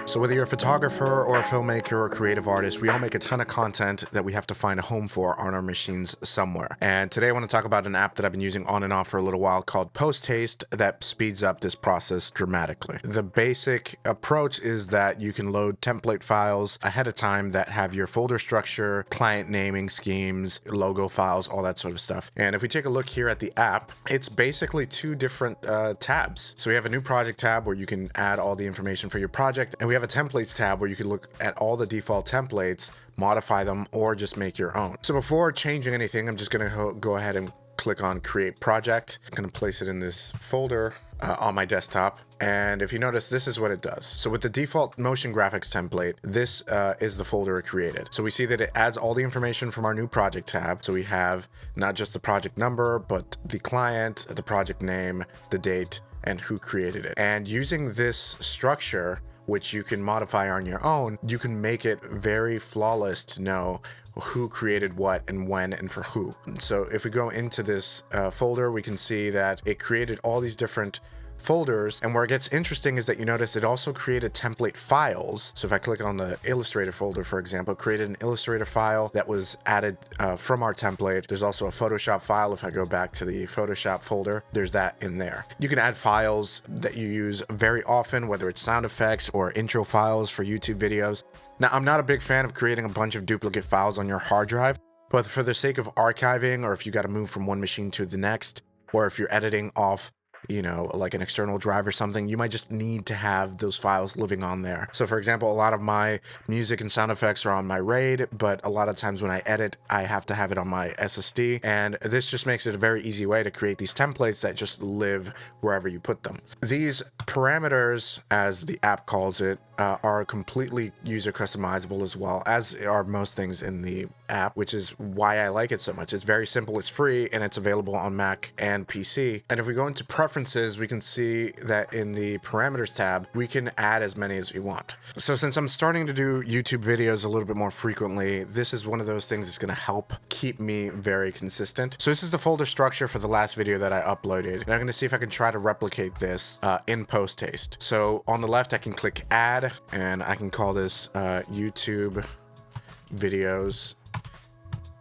So whether you're a photographer or a filmmaker or a creative artist, we all make a ton of content that we have to find a home for on our machines somewhere. And today I want to talk about an app that I've been using on and off for a little while called Post Haste that speeds up this process dramatically. The basic approach is that you can load template files ahead of time that have your folder structure, client naming schemes, logo files, all that sort of stuff. And if we take a look here at the app, it's basically two different tabs. So we have a new project tab where you can add all the information for your project, and we have a templates tab where you can look at all the default templates, modify them, or just make your own. So before changing anything, I'm just going to go ahead and click on create project. I'm going to place it in this folder on my desktop. And if you notice, this is what it does. So with the default motion graphics template, this is the folder it created. So we see that it adds all the information from our new project tab. So we have not just the project number, but the client, the project name, the date, and who created it. And using this structure, which you can modify on your own, you can make it very flawless to know who created what and when and for who. So if we go into this folder, we can see that it created all these different folders, and where it gets interesting is that you notice it also created template files. So if I click on the Illustrator folder, for example, it created an Illustrator file that was added from our template. There's also a Photoshop file. If I go back to the Photoshop folder, there's that in there. You can add files that you use very often, whether it's sound effects or intro files for YouTube videos. Now, I'm not a big fan of creating a bunch of duplicate files on your hard drive, but for the sake of archiving, or if you got to move from one machine to the next, or if you're editing off like an external drive or something, you might just need to have those files living on there. So for example, a lot of my music and sound effects are on my RAID, but a lot of times when I edit, I have to have it on my SSD. And this just makes it a very easy way to create these templates that just live wherever you put them. These parameters, as the app calls it, are completely user customizable, as well as are most things in the app, which is why I like it so much. It's very simple, it's free, and it's available on Mac and PC. And if we go into preferences, we can see that in the parameters tab, we can add as many as we want. So since I'm starting to do YouTube videos a little bit more frequently, this is one of those things that's going to help keep me very consistent. So this is the folder structure for the last video that I uploaded, and I'm going to see if I can try to replicate this in Post Haste. So on the left, I can click add, and I can call this YouTube videos.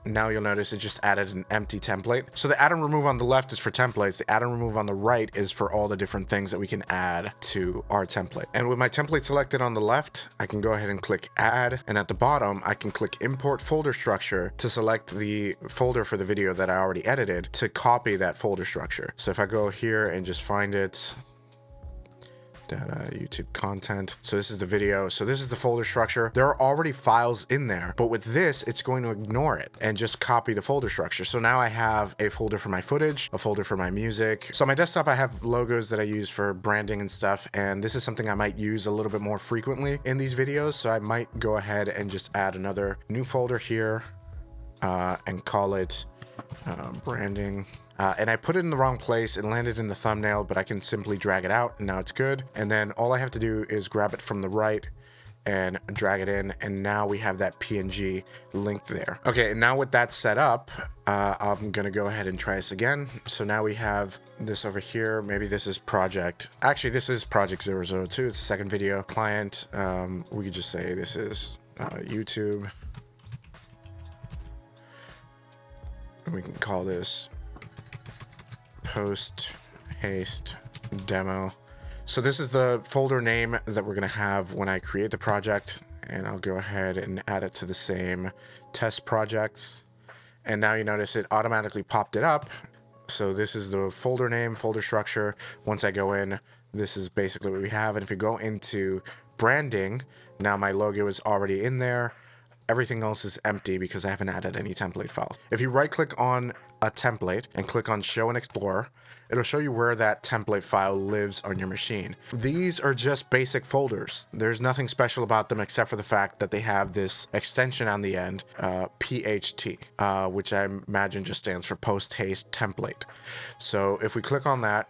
Now you'll notice it just added an empty template. So the add and remove on the left is for templates. The add and remove on the right is for all the different things that we can add to our template. And with my template selected on the left, I can go ahead and click add. And at the bottom, I can click import folder structure to select the folder for the video that I already edited to copy that folder structure. So if I go here and just find it, data, YouTube content. So this is the video. So this is the folder structure. There are already files in there, but with this, it's going to ignore it and just copy the folder structure. So now I have a folder for my footage, a folder for my music. So on my desktop, I have logos that I use for branding and stuff. And this is something I might use a little bit more frequently in these videos. So I might go ahead and just add another new folder here and call it branding. And I put it in the wrong place. It landed in the thumbnail, but I can simply drag it out and now it's good. And then all I have to do is grab it from the right and drag it in. And now we have that PNG linked there. Okay, and now with that set up, I'm going to go ahead and try this again. So now we have this over here. Maybe this is project. Actually, this is project 002. It's the second video. Client, we could just say this is YouTube. And we can call this Post Haste demo. So this is the folder name that we're going to have when I create the project, and I'll go ahead and add it to the same test projects. And now you notice it automatically popped it up. So this is the folder name, folder structure. Once I go in, this is basically what we have. And if you go into branding, now my logo is already in there. Everything else is empty because I haven't added any template files. If you right click on a template and click on show and explore, it'll show you where that template file lives on your machine. These are just basic folders. There's nothing special about them except for the fact that they have this extension on the end, PHT, which I imagine just stands for Post Haste Template. So if we click on that,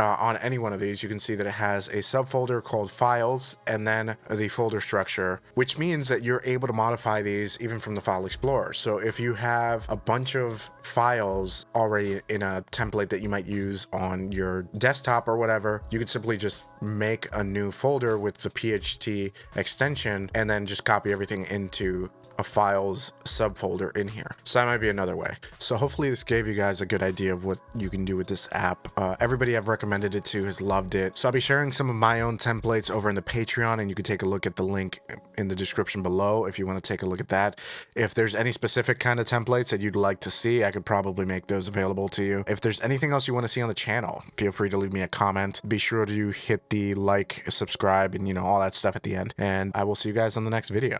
on any one of these, you can see that it has a subfolder called Files and then the folder structure, which means that you're able to modify these even from the File Explorer. So if you have a bunch of files already in a template that you might use on your desktop or whatever, you could simply just make a new folder with the PHP extension and then just copy everything into a files subfolder in here. So that might be another way. So hopefully this gave you guys a good idea of what you can do with this app. Everybody I've recommended it to has loved it. So I'll be sharing some of my own templates over in the Patreon, and you can take a look at the link in the description below if you want to take a look at that. If there's any specific kind of templates that you'd like to see, I could probably make those available to you. If there's anything else you want to see on the channel, feel free to leave me a comment. Be sure to hit the like, subscribe, and all that stuff at the end. And I will see you guys on the next video.